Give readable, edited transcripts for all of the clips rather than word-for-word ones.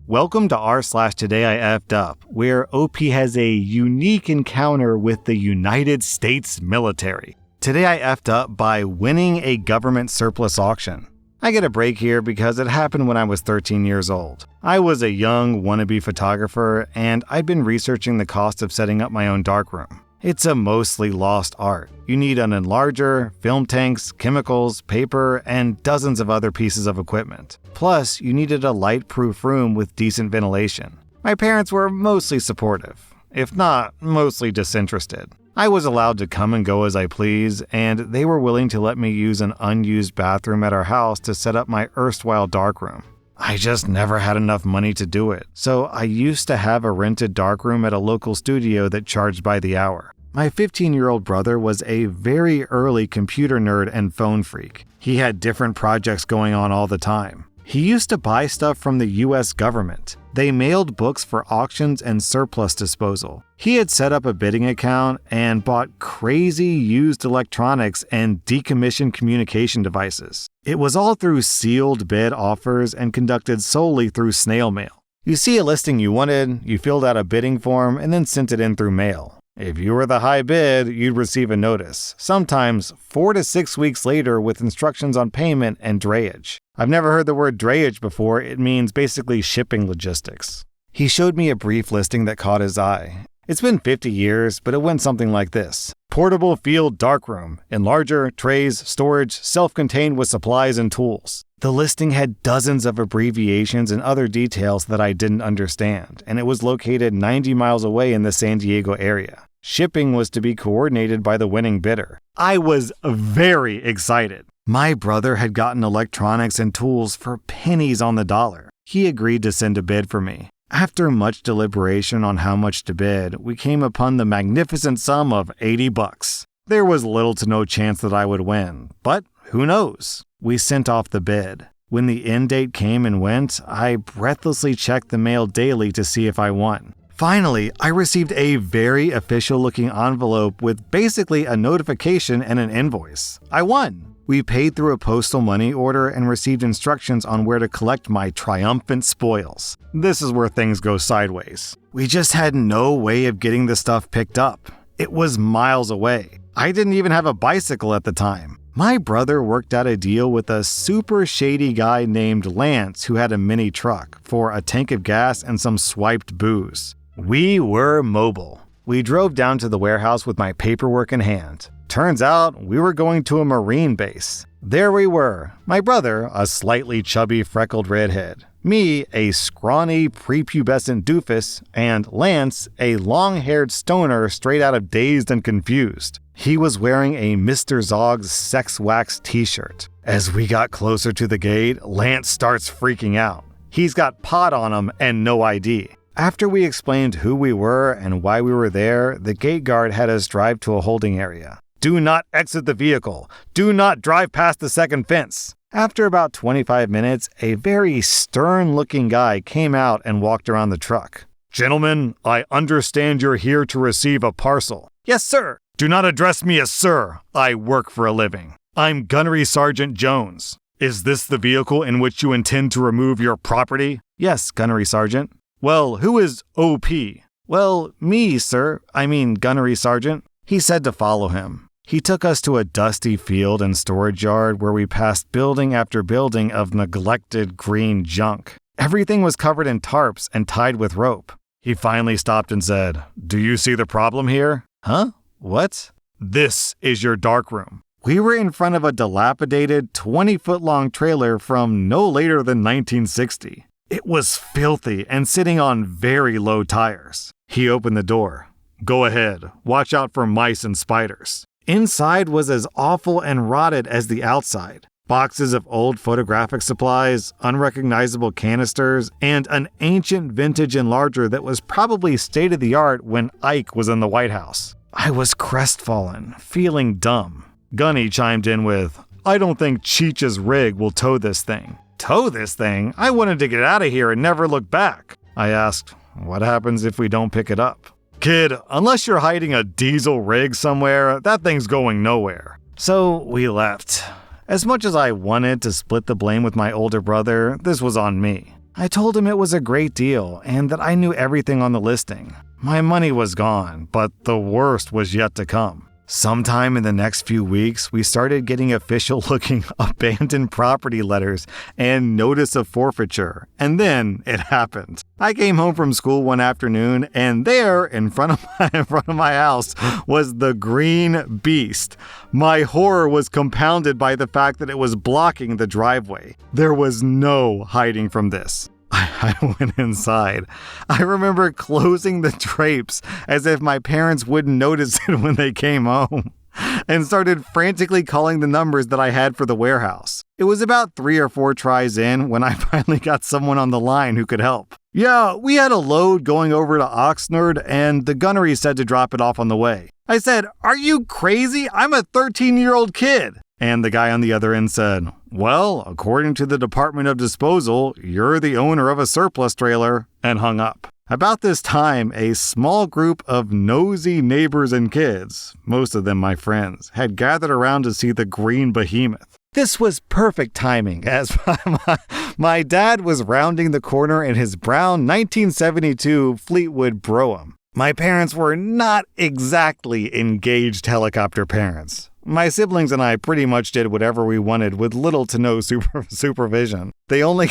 Welcome to rSlash Today I F'd Up, where OP has a unique encounter with the United States military. Today I F'd up by winning a government surplus auction. I get a break here because it happened when I was 13 years old. I was a young wannabe photographer, and I'd been researching the cost of setting up my own darkroom. It's a mostly lost art. You need an enlarger, film tanks, chemicals, paper, and dozens of other pieces of equipment. Plus, you needed a light-proof room with decent ventilation. My parents were mostly supportive, if not mostly disinterested. I was allowed to come and go as I please, and they were willing to let me use an unused bathroom at our house to set up my erstwhile darkroom. I just never had enough money to do it, so I used to have a rented darkroom at a local studio that charged by the hour. My 15-year-old brother was a very early computer nerd and phone freak. He had different projects going on all the time. He used to buy stuff from the US government. They mailed books for auctions and surplus disposal. He had set up a bidding account and bought crazy used electronics and decommissioned communication devices. It was all through sealed bid offers and conducted solely through snail mail. You see a listing you wanted, you filled out a bidding form, and then sent it in through mail. If you were the high bid, you'd receive a notice, sometimes 4 to 6 weeks later with instructions on payment and drayage. I've never heard the word drayage before. It means basically shipping logistics. He showed me a brief listing that caught his eye. It's been 50 years, but it went something like this. Portable field darkroom, enlarger, trays, storage, self-contained with supplies and tools. The listing had dozens of abbreviations and other details that I didn't understand, and it was located 90 miles away in the San Diego area. Shipping was to be coordinated by the winning bidder. I was very excited. My brother had gotten electronics and tools for pennies on the dollar. He agreed to send a bid for me. After much deliberation on how much to bid, we came upon the magnificent sum of $80. There was little to no chance that I would win, but who knows? We sent off the bid. When the end date came and went, I breathlessly checked the mail daily to see if I won. Finally, I received a very official-looking envelope with basically a notification and an invoice. I won! We paid through a postal money order and received instructions on where to collect my triumphant spoils. This is where things go sideways. We just had no way of getting the stuff picked up. It was miles away. I didn't even have a bicycle at the time. My brother worked out a deal with a super shady guy named Lance who had a mini truck for a tank of gas and some swiped booze. We were mobile. We drove down to the warehouse with my paperwork in hand. Turns out we were going to a Marine base. There we were, my brother, a slightly chubby freckled redhead, me, a scrawny prepubescent doofus, and Lance, a long-haired stoner straight out of Dazed and Confused. He was wearing a Mr. Zog's Sex Wax t-shirt. As we got closer to the gate, Lance starts freaking out. He's got pot on him and no ID. After we explained who we were and why we were there, the gate guard had us drive to a holding area. Do not exit the vehicle. Do not drive past the second fence. After about 25 minutes, a very stern-looking guy came out and walked around the truck. Gentlemen, I understand you're here to receive a parcel. Yes, sir. Do not address me as sir. I work for a living. I'm Gunnery Sergeant Jones. Is this the vehicle in which you intend to remove your property? Yes, Gunnery Sergeant. Well, who is OP? Well, me, sir. Gunnery Sergeant. He said to follow him. He took us to a dusty field and storage yard where we passed building after building of neglected green junk. Everything was covered in tarps and tied with rope. He finally stopped and said, "Do you see the problem here?" Huh? What? This is your darkroom. We were in front of a dilapidated 20-foot-long trailer from no later than 1960. It was filthy and sitting on very low tires. He opened the door. Go ahead. Watch out for mice and spiders. Inside was as awful and rotted as the outside. Boxes of old photographic supplies, unrecognizable canisters, and an ancient vintage enlarger that was probably state-of-the-art when Ike was in the White House. I was crestfallen, feeling dumb. Gunny chimed in with, I don't think Cheech's rig will tow this thing. Tow this thing? I wanted to get out of here and never look back. I asked, what happens if we don't pick it up? Kid, unless you're hiding a diesel rig somewhere, that thing's going nowhere. So we left. As much as I wanted to split the blame with my older brother, this was on me. I told him it was a great deal and that I knew everything on the listing. My money was gone, but the worst was yet to come. Sometime in the next few weeks, we started getting official-looking abandoned property letters and notice of forfeiture, and then it happened. I came home from school one afternoon, and there, in front of my house, was the green beast. My horror was compounded by the fact that it was blocking the driveway. There was no hiding from this. I went inside. I remember closing the drapes as if my parents wouldn't notice it when they came home, and started frantically calling the numbers that I had for the warehouse. It was about 3 or 4 tries in when I finally got someone on the line who could help. Yeah, we had a load going over to Oxnard, and the gunnery said to drop it off on the way. I said, "Are you crazy? I'm a 13-year-old kid." And the guy on the other end said, "Well, according to the Department of Disposal, you're the owner of a surplus trailer," and hung up. About this time, a small group of nosy neighbors and kids, most of them my friends, had gathered around to see the green behemoth. This was perfect timing, as my dad was rounding the corner in his brown 1972 Fleetwood Brougham. My parents were not exactly engaged helicopter parents. My siblings and I pretty much did whatever we wanted with little to no supervision. They only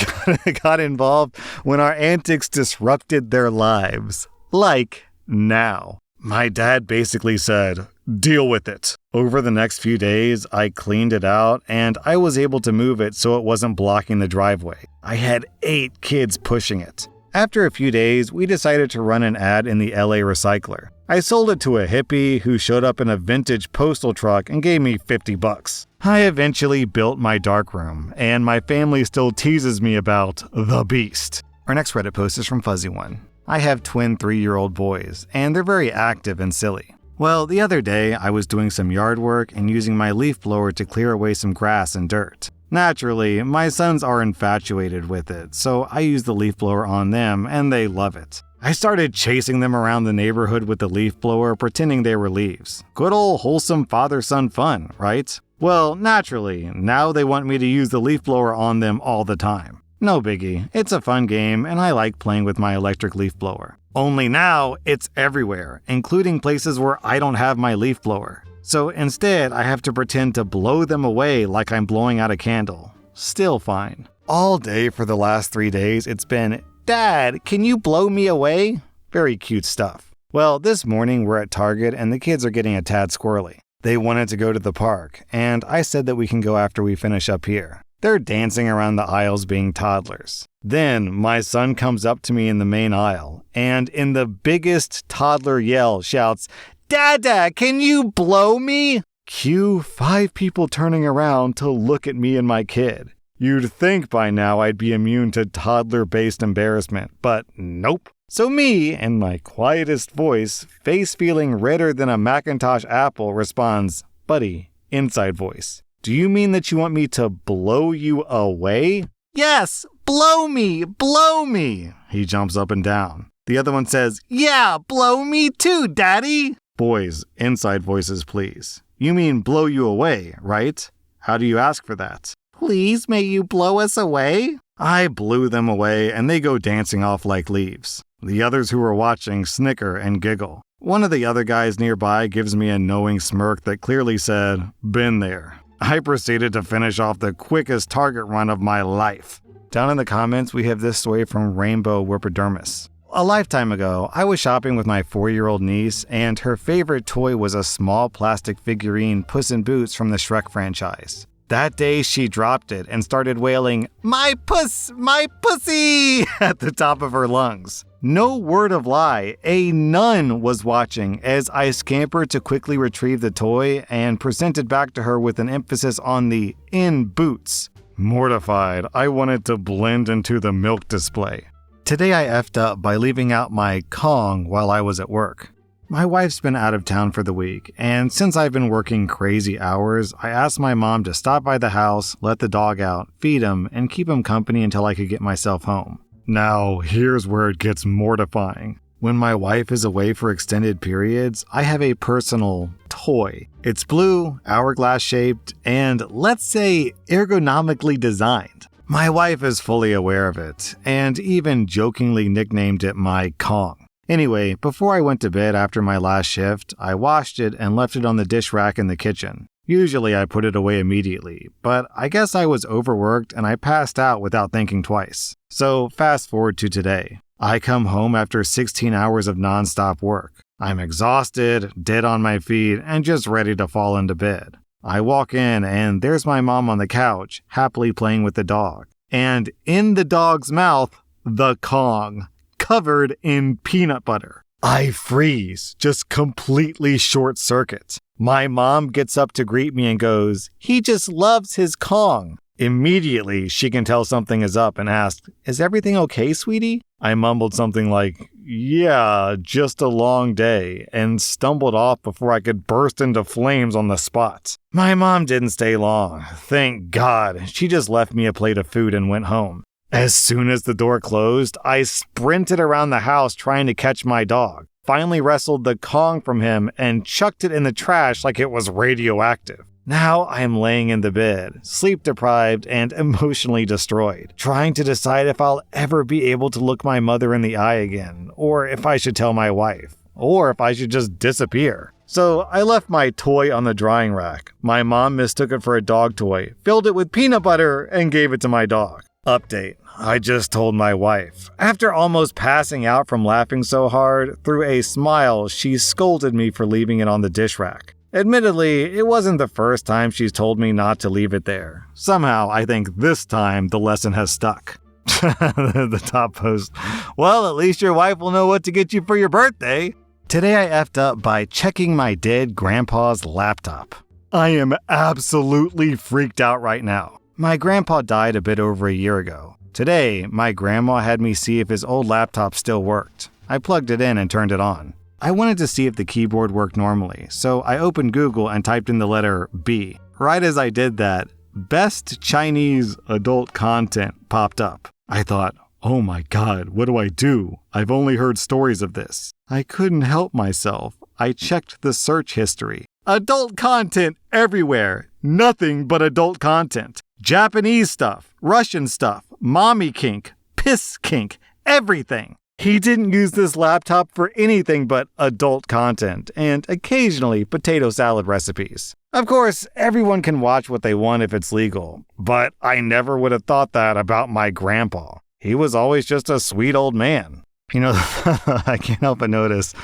got involved when our antics disrupted their lives. Like now. My dad basically said, "Deal with it." Over the next few days, I cleaned it out and I was able to move it so it wasn't blocking the driveway. I had 8 kids pushing it. After a few days, we decided to run an ad in the LA Recycler. I sold it to a hippie who showed up in a vintage postal truck and gave me $50. I eventually built my darkroom, and my family still teases me about the beast. Our next Reddit post is from Fuzzy One. I have twin 3-year-old boys, and they're very active and silly. Well, the other day, I was doing some yard work and using my leaf blower to clear away some grass and dirt. Naturally, my sons are infatuated with it, so I use the leaf blower on them, and they love it. I started chasing them around the neighborhood with the leaf blower, pretending they were leaves. Good old wholesome father-son fun, right? Well, naturally, now they want me to use the leaf blower on them all the time. No biggie, it's a fun game, and I like playing with my electric leaf blower. Only now, it's everywhere, including places where I don't have my leaf blower. So instead, I have to pretend to blow them away like I'm blowing out a candle. Still fine. All day for the last 3 days, it's been, "Dad, can you blow me away?" Very cute stuff. Well, this morning we're at Target and the kids are getting a tad squirrely. They wanted to go to the park, and I said that we can go after we finish up here. They're dancing around the aisles being toddlers. Then my son comes up to me in the main aisle, and in the biggest toddler yell shouts, "Dada, can you blow me?" Cue 5 people turning around to look at me and my kid. You'd think by now I'd be immune to toddler-based embarrassment, but nope. So me, in my quietest voice, face feeling redder than a Macintosh apple, responds, "Buddy," inside voice, "do you mean that you want me to blow you away?" "Yes, blow me, blow me." He jumps up and down. The other one says, "Yeah, blow me too, Daddy." Boys, inside voices, please. You mean blow you away, right? How do you ask for that? "Please, may you blow us away?" I blew them away, and they go dancing off like leaves. The others who are watching snicker and giggle. One of the other guys nearby gives me a knowing smirk that clearly said, "Been there." I proceeded to finish off the quickest Target run of my life. Down in the comments, we have this story from Rainbow Whippodermis. A lifetime ago, I was shopping with my 4-year-old niece, and her favorite toy was a small plastic figurine Puss in Boots from the Shrek franchise. That day, she dropped it and started wailing, "My puss, my pussy," at the top of her lungs. No word of lie, a nun was watching as I scampered to quickly retrieve the toy and present it back to her with an emphasis on the "in boots." Mortified, I wanted to blend into the milk display. Today I effed up by leaving out my Kong while I was at work. My wife's been out of town for the week, and since I've been working crazy hours, I asked my mom to stop by the house, let the dog out, feed him, and keep him company until I could get myself home. Now, here's where it gets mortifying. When my wife is away for extended periods, I have a personal toy. It's blue, hourglass shaped, and let's say ergonomically designed. My wife is fully aware of it, and even jokingly nicknamed it my Kong. Anyway, before I went to bed after my last shift, I washed it and left it on the dish rack in the kitchen. Usually I put it away immediately, but I guess I was overworked and I passed out without thinking twice. So fast forward to today. I come home after 16 hours of nonstop work. I'm exhausted, dead on my feet, and just ready to fall into bed. I walk in and there's my mom on the couch, happily playing with the dog. And in the dog's mouth, the Kong, covered in peanut butter. I freeze, just completely short circuit. My mom gets up to greet me and goes, "He just loves his Kong." Immediately, she can tell something is up and asks, "Is everything okay, sweetie?" I mumbled something like, "Yeah, just a long day," and stumbled off before I could burst into flames on the spot. My mom didn't stay long. Thank God. She just left me a plate of food and went home. As soon as the door closed, I sprinted around the house trying to catch my dog, finally wrestled the Kong from him and chucked it in the trash like it was radioactive. Now I am laying in the bed, sleep-deprived and emotionally destroyed, trying to decide if I'll ever be able to look my mother in the eye again, or if I should tell my wife, or if I should just disappear. So I left my toy on the drying rack. My mom mistook it for a dog toy, filled it with peanut butter, and gave it to my dog. Update. I just told my wife. After almost passing out from laughing so hard, through a smile, she scolded me for leaving it on the dish rack. Admittedly, it wasn't the first time she's told me not to leave it there. Somehow, I think this time the lesson has stuck. The top post. Well, at least your wife will know what to get you for your birthday. Today I effed up by checking my dead grandpa's laptop. I am absolutely freaked out right now. My grandpa died a bit over a year ago. Today, my grandma had me see if his old laptop still worked. I plugged it in and turned it on. I wanted to see if the keyboard worked normally, so I opened Google and typed in the letter B. Right as I did that, Best Chinese Adult Content popped up. I thought, oh my God, what do I do? I've only heard stories of this. I couldn't help myself. I checked the search history. Adult content everywhere. Nothing but adult content. Japanese stuff, Russian stuff, mommy kink, piss kink, everything. He didn't use this laptop for anything but adult content and occasionally potato salad recipes. Of course, everyone can watch what they want if it's legal, but I never would have thought that about my grandpa. He was always just a sweet old man. You know, I can't help but notice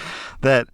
that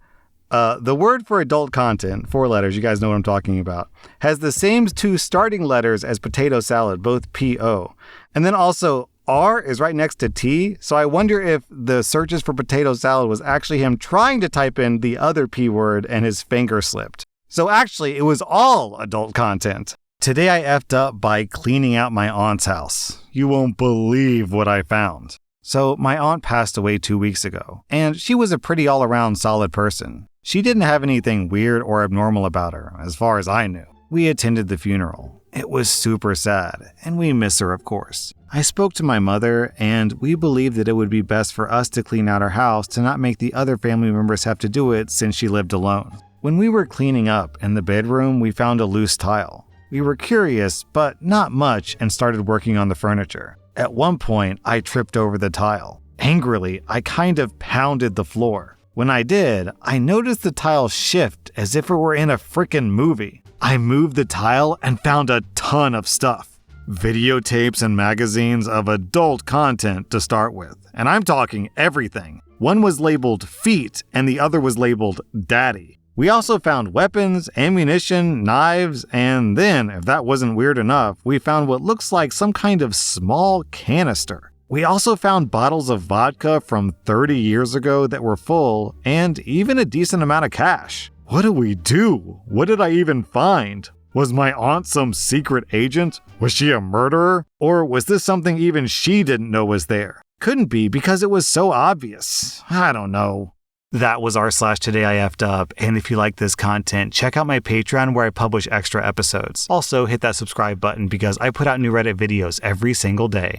the word for adult content, 4 letters, you guys know what I'm talking about, has the same 2 starting letters as potato salad, both P-O. And then also R is right next to T, so I wonder if the searches for potato salad was actually him trying to type in the other P word and his finger slipped. So actually, it was all adult content. Today I effed up by cleaning out my aunt's house. You won't believe what I found. So my aunt passed away 2 weeks ago, and she was a pretty all-around solid person. She didn't have anything weird or abnormal about her, as far as I knew. We attended the funeral. It was super sad, and we miss her, of course. I spoke to my mother, and we believed that it would be best for us to clean out our house to not make the other family members have to do it since she lived alone. When we were cleaning up in the bedroom, we found a loose tile. We were curious, but not much, and started working on the furniture. At one point, I tripped over the tile. Angrily, I kind of pounded the floor. When I did, I noticed the tile shift as if it were in a frickin' movie. I moved the tile and found a ton of stuff. Videotapes and magazines of adult content to start with. And I'm talking everything. One was labeled feet and the other was labeled daddy. We also found weapons, ammunition, knives, and then, if that wasn't weird enough, we found what looks like some kind of small canister. We also found bottles of vodka from 30 years ago that were full, and even a decent amount of cash. What do we do? What did I even find? Was my aunt some secret agent? Was she a murderer? Or was this something even she didn't know was there? Couldn't be because it was so obvious. I don't know. That was rSlash Today I Effed Up, and if you like this content, check out my Patreon where I publish extra episodes. Also, hit that subscribe button because I put out new Reddit videos every single day.